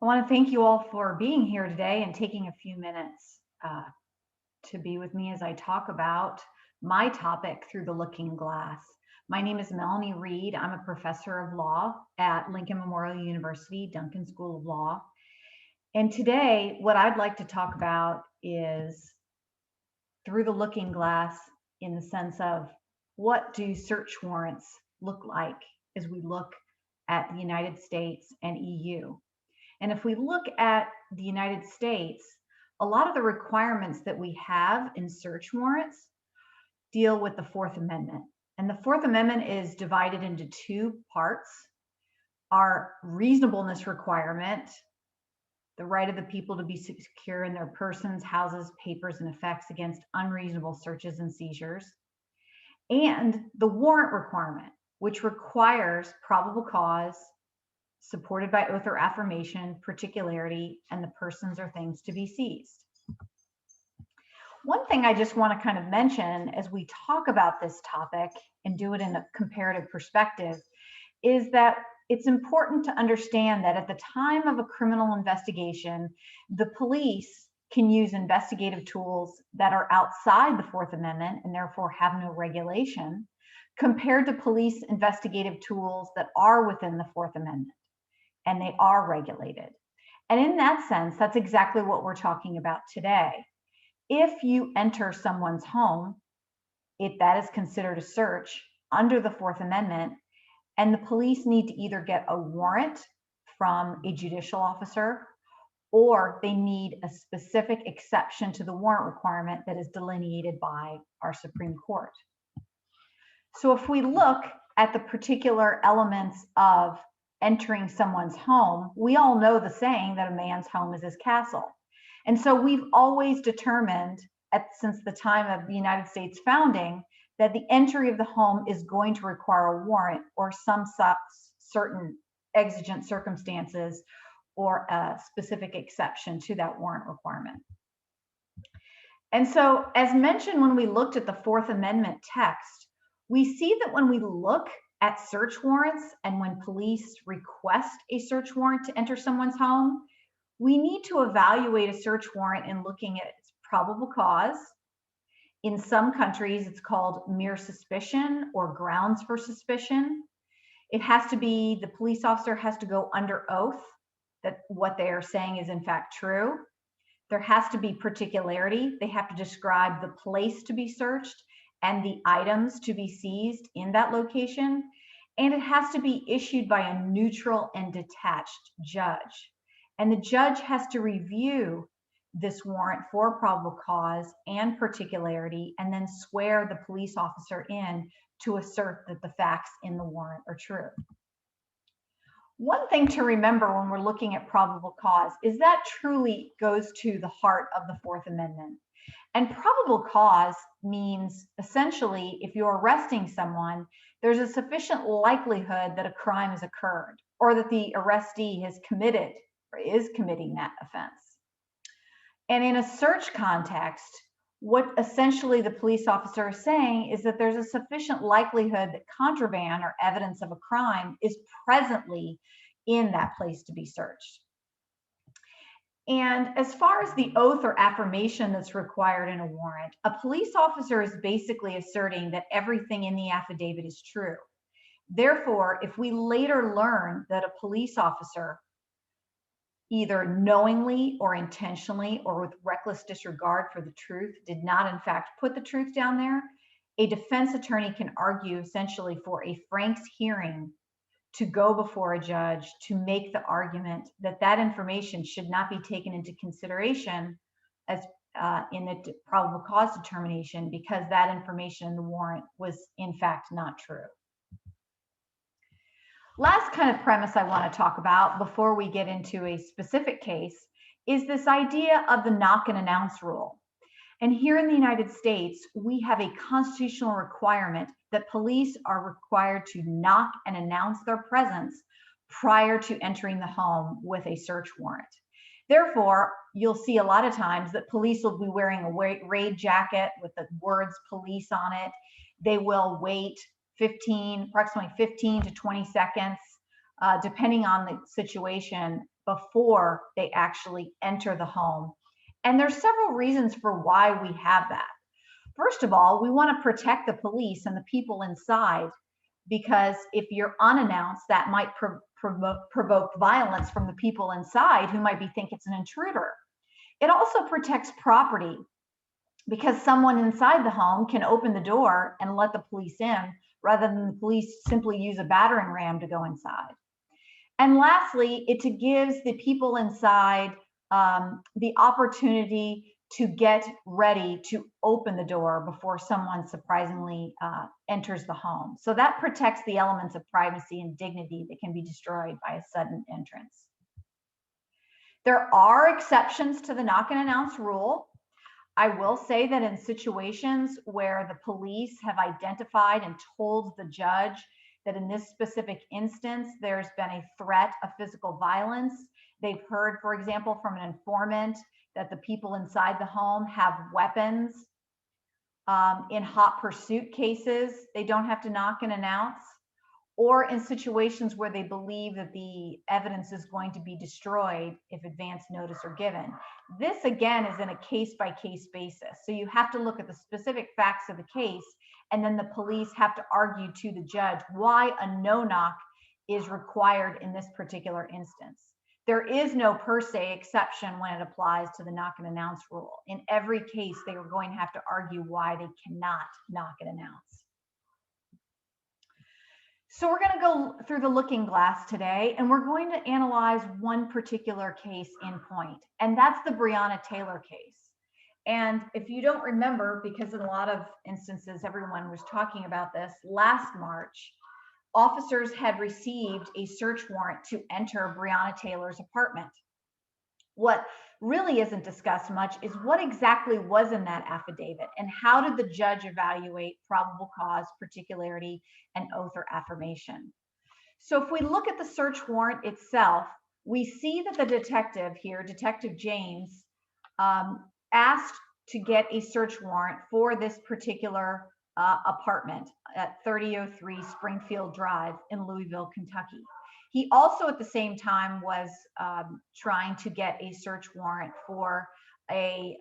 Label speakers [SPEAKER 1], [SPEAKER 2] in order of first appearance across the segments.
[SPEAKER 1] I want to thank you all for being here today and taking a few minutes to be with me as I talk about my topic through the looking glass. My name is Melanie Reid. I'm a professor of law at Lincoln Memorial University, Duncan School of Law. And today, what I'd like to talk about is through the looking glass in the sense of what do search warrants look like as we look at the United States and EU. And if we look at the United States, a lot of the requirements that we have in search warrants deal with the Fourth Amendment. And the Fourth Amendment is divided into two parts. Our reasonableness requirement, the right of the people to be secure in their persons, houses, papers, and effects against unreasonable searches and seizures. And the warrant requirement, which requires probable cause, supported by oath or affirmation, particularity, and the persons or things to be seized. One thing I just want to kind of mention as we talk about this topic and do it in a comparative perspective is that it's important to understand that at the time of a criminal investigation, the police can use investigative tools that are outside the Fourth Amendment and therefore have no regulation, compared to police investigative tools that are within the Fourth Amendment, and they are regulated. And in that sense, that's exactly what we're talking about today. If you enter someone's home, if that is considered a search under the Fourth Amendment, and the police need to either get a warrant from a judicial officer, or they need a specific exception to the warrant requirement that is delineated by our Supreme Court. So if we look at the particular elements of entering someone's home, we all know the saying that a man's home is his castle. And so we've always determined since the time of the United States founding that the entry of the home is going to require a warrant or some certain exigent circumstances or a specific exception to that warrant requirement. And so, as mentioned, when we looked at the Fourth Amendment text, we see that when we look at search warrants and when police request a search warrant to enter someone's home, we need to evaluate a search warrant in looking at its probable cause. In some countries, it's called mere suspicion or grounds for suspicion. It has to be, the police officer has to go under oath that what they are saying is in fact true. There has to be particularity. They have to describe the place to be searched and the items to be seized in that location. And it has to be issued by a neutral and detached judge. And the judge has to review this warrant for probable cause and particularity and then swear the police officer in to assert that the facts in the warrant are true. One thing to remember when we're looking at probable cause is that truly goes to the heart of the Fourth Amendment. And probable cause means essentially if you're arresting someone, there's a sufficient likelihood that a crime has occurred or that the arrestee has committed or is committing that offense. And in a search context, what essentially the police officer is saying is that there's a sufficient likelihood that contraband or evidence of a crime is presently in that place to be searched. And as far as the oath or affirmation that's required in a warrant, a police officer is basically asserting that everything in the affidavit is true. Therefore, if we later learn that a police officer either knowingly or intentionally or with reckless disregard for the truth did not in fact put the truth down there, a defense attorney can argue essentially for a Franks hearing to go before a judge to make the argument that that information should not be taken into consideration as in the probable cause determination because that information in the warrant was in fact not true. Last kind of premise I want to talk about before we get into a specific case is this idea of the knock and announce rule. And here in the United States, we have a constitutional requirement that police are required to knock and announce their presence prior to entering the home with a search warrant. Therefore, you'll see a lot of times that police will be wearing a Reid jacket with the words police on it. They will wait approximately 15 to 20 seconds, depending on the situation, before they actually enter the home. And there's several reasons for why we have that. First of all, we want to protect the police and the people inside, because if you're unannounced, that might provoke violence from the people inside who might think it's an intruder. It also protects property, because someone inside the home can open the door and let the police in, rather than the police simply use a battering ram to go inside. And lastly, it gives the people inside the opportunity to get ready to open the door before someone surprisingly enters the home. So that protects the elements of privacy and dignity that can be destroyed by a sudden entrance. There are exceptions to the knock and announce rule. I will say that in situations where the police have identified and told the judge that in this specific instance, there's been a threat of physical violence. They've heard, for example, from an informant that the people inside the home have weapons. In hot pursuit cases, they don't have to knock and announce. Or in situations where they believe that the evidence is going to be destroyed if advance notice are given. This, again, is in a case-by-case basis. So you have to look at the specific facts of the case, and then the police have to argue to the judge why a no-knock is required in this particular instance. There is no per se exception when it applies to the knock and announce rule. In every case, they are going to have to argue why they cannot knock and announce. So we're going to go through the looking glass today, and we're going to analyze one particular case in point, and that's the Breonna Taylor case. And if you don't remember, because in a lot of instances everyone was talking about this, last March, officers had received a search warrant to enter Breonna Taylor's apartment. What really isn't discussed much is what exactly was in that affidavit, and how did the judge evaluate probable cause, particularity, and oath or affirmation. So if we look at the search warrant itself, we see that the detective here, Detective James, asked to get a search warrant for this particular apartment at 3003 Springfield Drive in Louisville, Kentucky. He also at the same time was trying to get a search warrant for a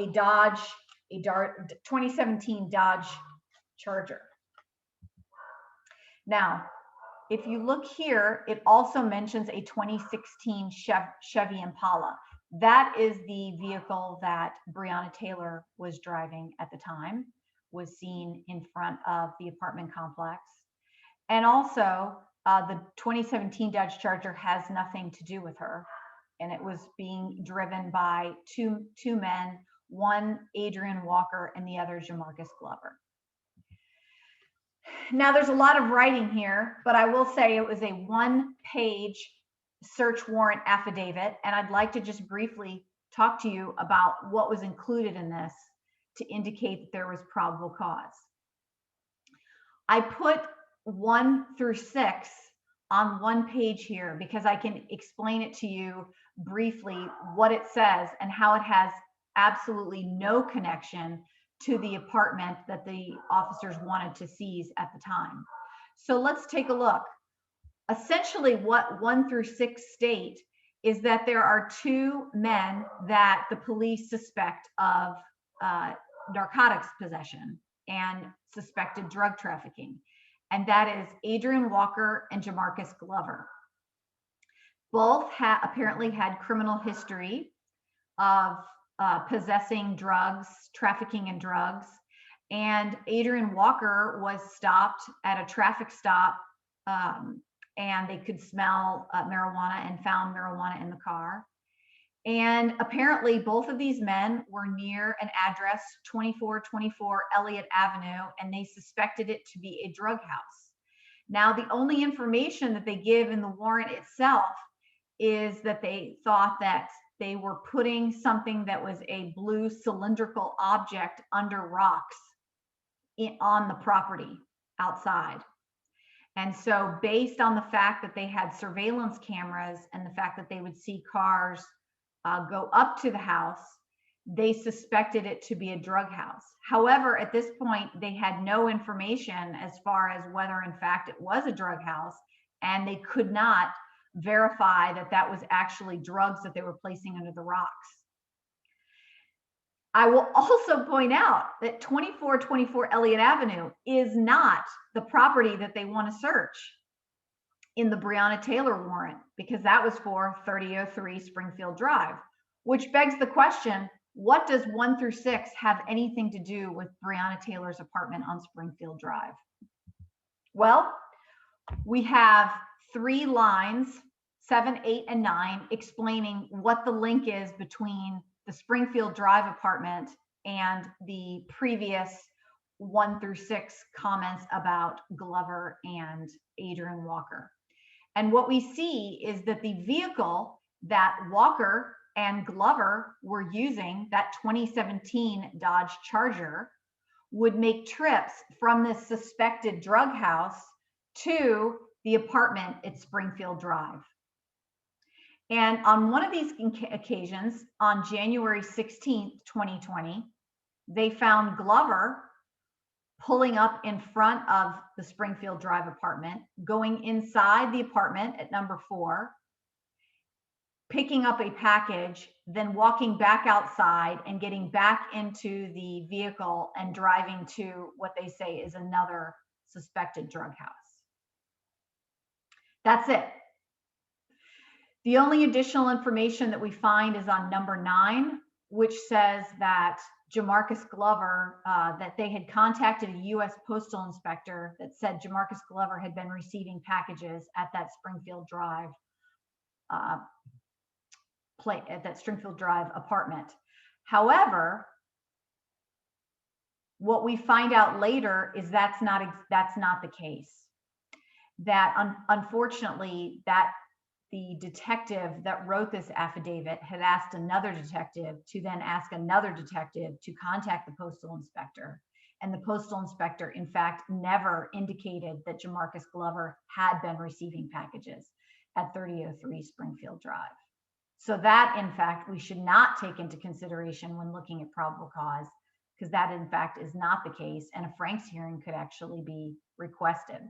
[SPEAKER 1] 2017 Dodge Charger. Now, if you look here, it also mentions a 2016 Chevy Impala. That is the vehicle that Breonna Taylor was driving at the time, was seen in front of the apartment complex. And also, the 2017 Dodge Charger has nothing to do with her, and it was being driven by two men, one Adrian Walker and the other Jamarcus Glover. Now there's a lot of writing here, but I will say it was a one-page search warrant affidavit, and I'd like to just briefly talk to you about what was included in this to indicate that there was probable cause. I put 1 through 6 on one page here because I can explain it to you briefly what it says and how it has absolutely no connection to the apartment that the officers wanted to seize at the time. So let's take a look. Essentially what 1 through 6 state is that there are 2 men that the police suspect of narcotics possession and suspected drug trafficking. And that is Adrian Walker and Jamarcus Glover. Both apparently had criminal history of possessing drugs, trafficking in drugs. And Adrian Walker was stopped at a traffic stop, and they could smell marijuana and found marijuana in the car. And apparently both of these men were near an address, 2424 Elliott Avenue, and they suspected it to be a drug house. Now, the only information that they give in the warrant itself is that they thought that they were putting something that was a blue cylindrical object under rocks on the property outside. And so based on the fact that they had surveillance cameras and the fact that they would see cars go up to the house, they suspected it to be a drug house. However, at this point, they had no information as far as whether in fact it was a drug house, and they could not verify that that was actually drugs that they were placing under the rocks. I will also point out that 2424 Elliott Avenue is not the property that they want to search in the Breonna Taylor warrant, because that was for 3003 Springfield Drive, which begs the question, what does 1 through 6 have anything to do with Breonna Taylor's apartment on Springfield Drive? Well, we have 3 lines, 7, 8, and 9, explaining what the link is between the Springfield Drive apartment and the previous 1 through 6 comments about Glover and Adrian Walker. And what we see is that the vehicle that Walker and Glover were using, that 2017 Dodge Charger, would make trips from this suspected drug house to the apartment at Springfield Drive. And on one of these occasions, on January 16th, 2020, they found Glover pulling up in front of the Springfield Drive apartment, going inside the apartment at number 4, picking up a package, then walking back outside and getting back into the vehicle and driving to what they say is another suspected drug house. That's it. The only additional information that we find is on number 9, which says that Jamarcus Glover, that they had contacted a U.S. postal inspector that said Jamarcus Glover had been receiving packages at that Springfield Drive apartment. However, what we find out later is that's not the case. That unfortunately, that the detective that wrote this affidavit had asked another detective to then ask another detective to contact the postal inspector. And the postal inspector, in fact, never indicated that Jamarcus Glover had been receiving packages at 3003 Springfield Drive. So that, in fact, we should not take into consideration when looking at probable cause, because that, in fact, is not the case, and a Franks hearing could actually be requested.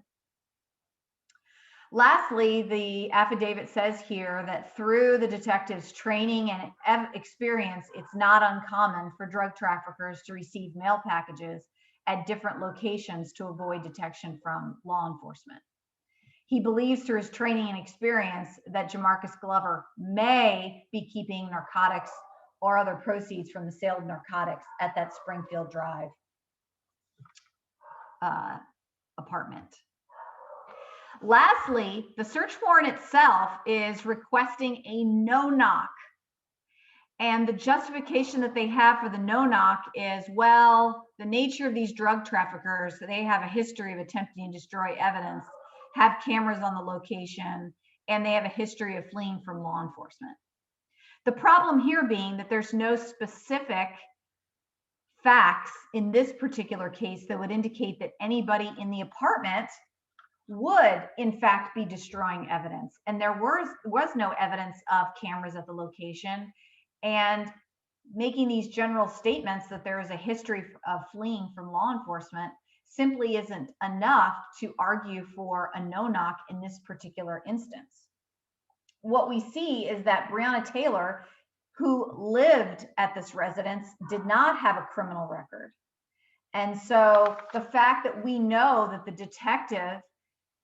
[SPEAKER 1] Lastly, the affidavit says here that through the detective's training and experience, it's not uncommon for drug traffickers to receive mail packages at different locations to avoid detection from law enforcement. He believes through his training and experience that Jamarcus Glover may be keeping narcotics or other proceeds from the sale of narcotics at that Springfield Drive apartment. Lastly, the search warrant itself is requesting a no-knock. And the justification that they have for the no-knock is, well, the nature of these drug traffickers, they have a history of attempting to destroy evidence, have cameras on the location, and they have a history of fleeing from law enforcement. The problem here being that there's no specific facts in this particular case that would indicate that anybody in the apartment would in fact be destroying evidence. And there was no evidence of cameras at the location, and making these general statements that there is a history of fleeing from law enforcement simply isn't enough to argue for a no-knock in this particular instance. What we see is that Breonna Taylor, who lived at this residence, did not have a criminal record. And so the fact that we know that the detective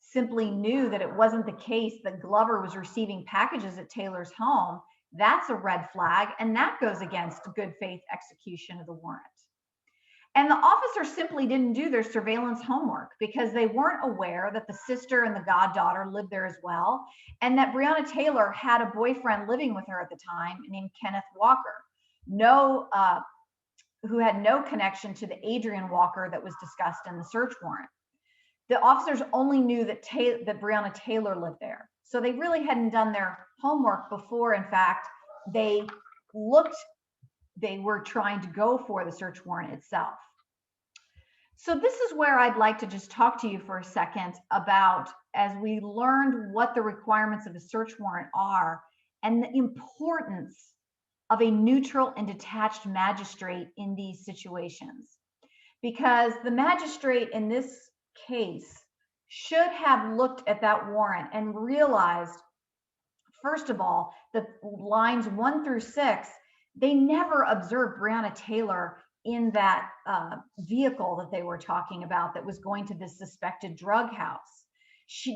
[SPEAKER 1] simply knew that it wasn't the case that Glover was receiving packages at Taylor's home, that's a red flag, and that goes against good faith execution of the warrant. And the officers simply didn't do their surveillance homework because they weren't aware that the sister and the goddaughter lived there as well, and that Breonna Taylor had a boyfriend living with her at the time named Kenneth Walker, who had no connection to the Adrian Walker that was discussed in the search warrant. The officers only knew that Breonna Taylor lived there. So they really hadn't done their homework before, in fact, they were trying to go for the search warrant itself. So this is where I'd like to just talk to you for a second about, as we learned what the requirements of a search warrant are and the importance of a neutral and detached magistrate in these situations. Because the magistrate in this case should have looked at that warrant and realized first of all, the lines 1 through 6, they never observed Breonna Taylor in that vehicle that they were talking about that was going to this suspected drug house.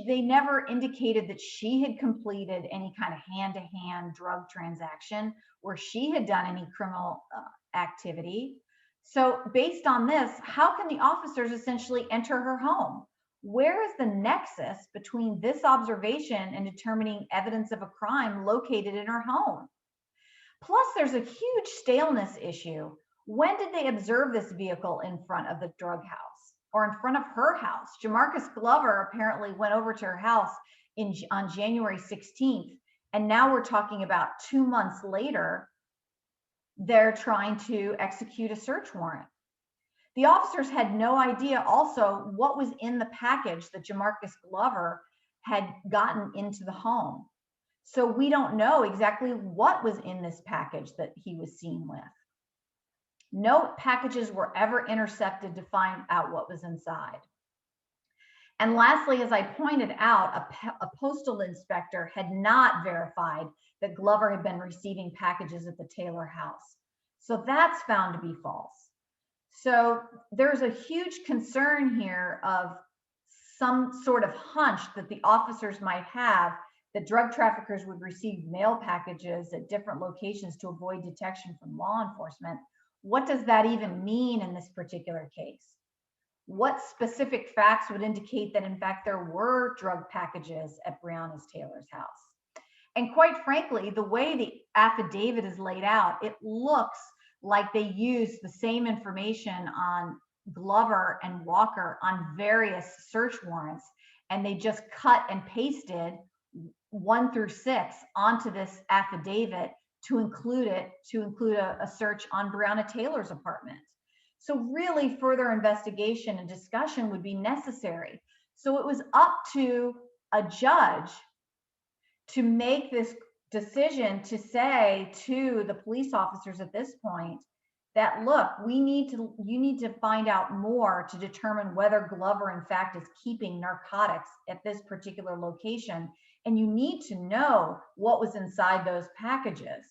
[SPEAKER 1] They never indicated that she had completed any kind of hand-to-hand drug transaction or she had done any criminal activity. So based on this, how can the officers essentially enter her home? Where is the nexus between this observation and determining evidence of a crime located in her home? Plus, there's a huge staleness issue. When did they observe this vehicle in front of the drug house or in front of her house? Jamarcus Glover apparently went over to her house on January 16th. And now we're talking about 2 months later, they're trying to execute a search warrant. The officers had no idea also what was in the package that Jamarcus Glover had gotten into the home. So we don't know exactly what was in this package that he was seen with. No packages were ever intercepted to find out what was inside. And lastly, as I pointed out, a postal inspector had not verified that Glover had been receiving packages at the Taylor house. So that's found to be false. So there's a huge concern here of some sort of hunch that the officers might have that drug traffickers would receive mail packages at different locations to avoid detection from law enforcement. What does that even mean in this particular case? What specific facts would indicate that in fact there were drug packages at Breonna Taylor's house? And quite frankly, the way the affidavit is laid out, it looks like they used the same information on Glover and Walker on various search warrants, and they just cut and pasted 1 through 6 onto this affidavit to include a search on Breonna Taylor's apartment. So really further investigation and discussion would be necessary. So it was up to a judge to make this decision to say to the police officers at this point that, look, you need to find out more to determine whether Glover in fact is keeping narcotics at this particular location. And you need to know what was inside those packages.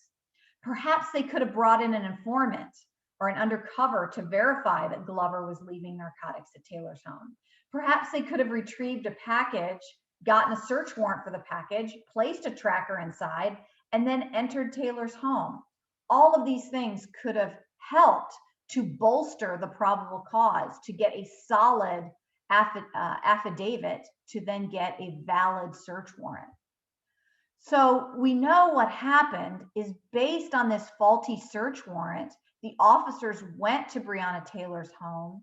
[SPEAKER 1] Perhaps they could have brought in an informant or an undercover to verify that Glover was leaving narcotics at Taylor's home. Perhaps they could have retrieved a package, gotten a search warrant for the package, placed a tracker inside, and then entered Taylor's home. All of these things could have helped to bolster the probable cause, to get a solid affidavit, to then get a valid search warrant. So we know what happened is based on this faulty search warrant, the officers went to Breonna Taylor's home.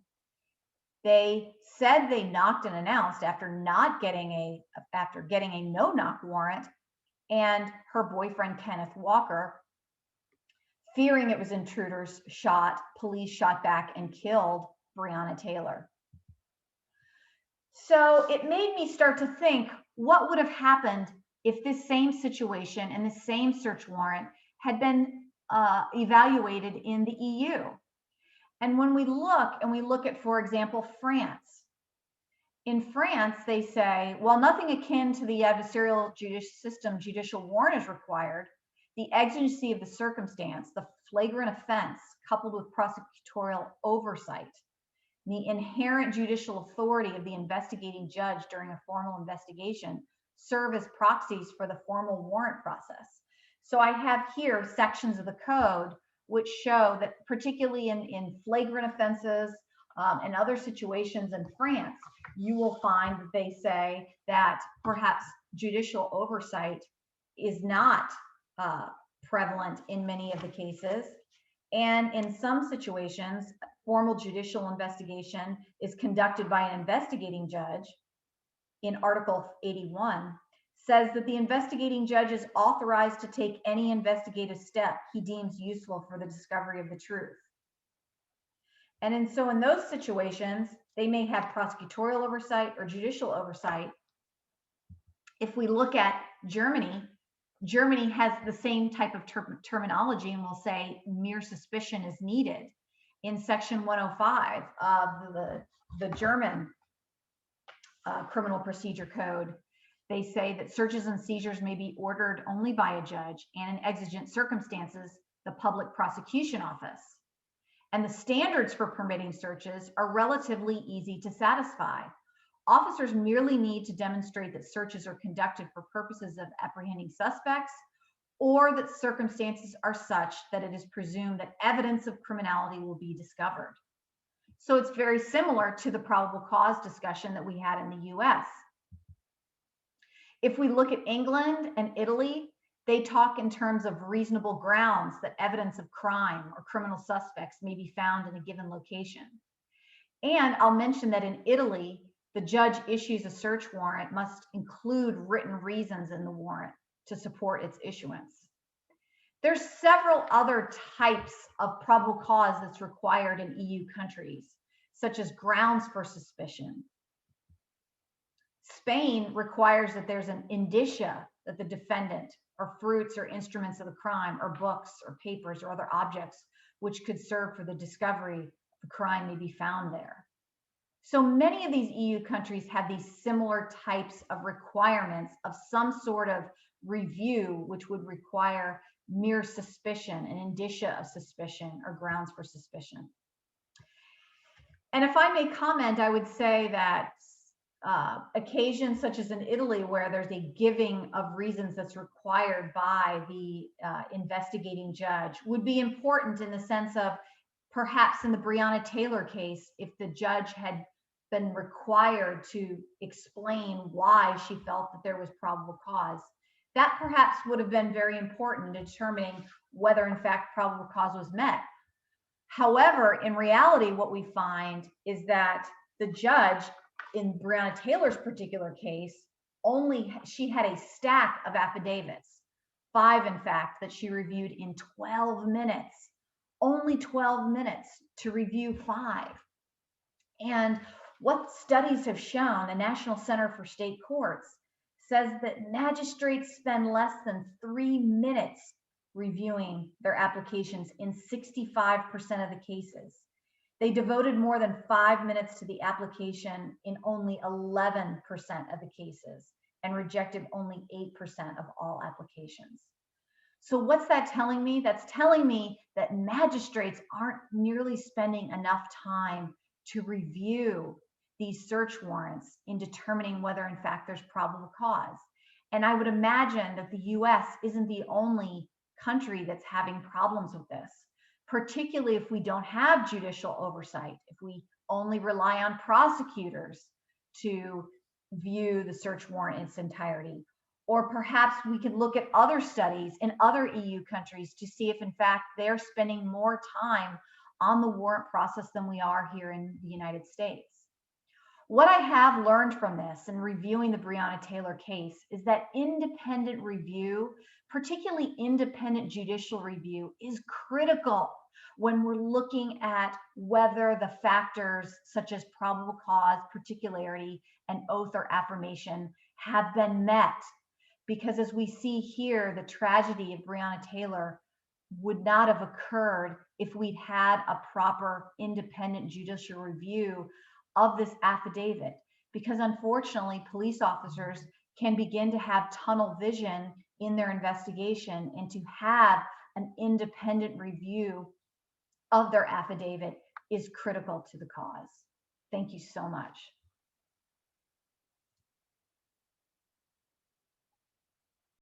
[SPEAKER 1] They said they knocked and announced after getting a no-knock warrant, and her boyfriend, Kenneth Walker, fearing it was intruders, police shot back and killed Breonna Taylor. So it made me start to think, what would have happened if this same situation and the same search warrant had been evaluated in the EU? And when we look at, for example, France. In France, they say, while nothing akin to the adversarial judicial warrant is required, the exigency of the circumstance, the flagrant offense, coupled with prosecutorial oversight, the inherent judicial authority of the investigating judge during a formal investigation serve as proxies for the formal warrant process. So I have here sections of the code which show that particularly in flagrant offenses and other situations in France, you will find that they say that perhaps judicial oversight is not prevalent in many of the cases. And in some situations, formal judicial investigation is conducted by an investigating judge. In Article 81, says that the investigating judge is authorized to take any investigative step he deems useful for the discovery of the truth. And so in those situations, they may have prosecutorial oversight or judicial oversight. If we look at Germany, Germany has the same type of terminology and will say mere suspicion is needed in Section 105 of the German Criminal Procedure Code. They say that searches and seizures may be ordered only by a judge and in exigent circumstances, the public prosecution office. And the standards for permitting searches are relatively easy to satisfy. Officers merely need to demonstrate that searches are conducted for purposes of apprehending suspects, or that circumstances are such that it is presumed that evidence of criminality will be discovered. So it's very similar to the probable cause discussion that we had in the US. If we look at England and Italy, they talk in terms of reasonable grounds that evidence of crime or criminal suspects may be found in a given location. And I'll mention that in Italy, the judge issues a search warrant must include written reasons in the warrant to support its issuance. There's several other types of probable cause that's required in EU countries, such as grounds for suspicion. Spain requires that there's an indicia that the defendant or fruits or instruments of the crime or books or papers or other objects which could serve for the discovery of the crime may be found there. So many of these EU countries have these similar types of requirements of some sort of review, which would require mere suspicion, an indicia of suspicion or grounds for suspicion. And if I may comment, I would say that occasions such as in Italy, where there's a giving of reasons that's required by the investigating judge, would be important in the sense of perhaps in the Breonna Taylor case, if the judge had been required to explain why she felt that there was probable cause, that perhaps would have been very important in determining whether in fact probable cause was met. However, in reality, what we find is that the judge in Breonna Taylor's particular case, she had a stack of affidavits, 5 in fact, that she reviewed in 12 minutes, only 12 minutes to review 5. And what studies have shown, the National Center for State Courts says that magistrates spend less than 3 minutes reviewing their applications in 65% of the cases. They devoted more than 5 minutes to the application in only 11% of the cases and rejected only 8% of all applications. So what's that telling me? That's telling me that magistrates aren't nearly spending enough time to review these search warrants in determining whether in fact there's probable cause. And I would imagine that the US isn't the only country that's having problems with this, particularly if we don't have judicial oversight, if we only rely on prosecutors to view the search warrant in its entirety. Or perhaps we can look at other studies in other EU countries to see if in fact they're spending more time on the warrant process than we are here in the United States. What I have learned from this and reviewing the Breonna Taylor case is that independent review, particularly independent judicial review, is critical when we're looking at whether the factors such as probable cause, particularity, and oath or affirmation have been met. Because as we see here, the tragedy of Breonna Taylor would not have occurred if we'd had a proper independent judicial review of this affidavit. Because unfortunately, police officers can begin to have tunnel vision in their investigation, and to have an independent review of their affidavit is critical to the cause. Thank you so much.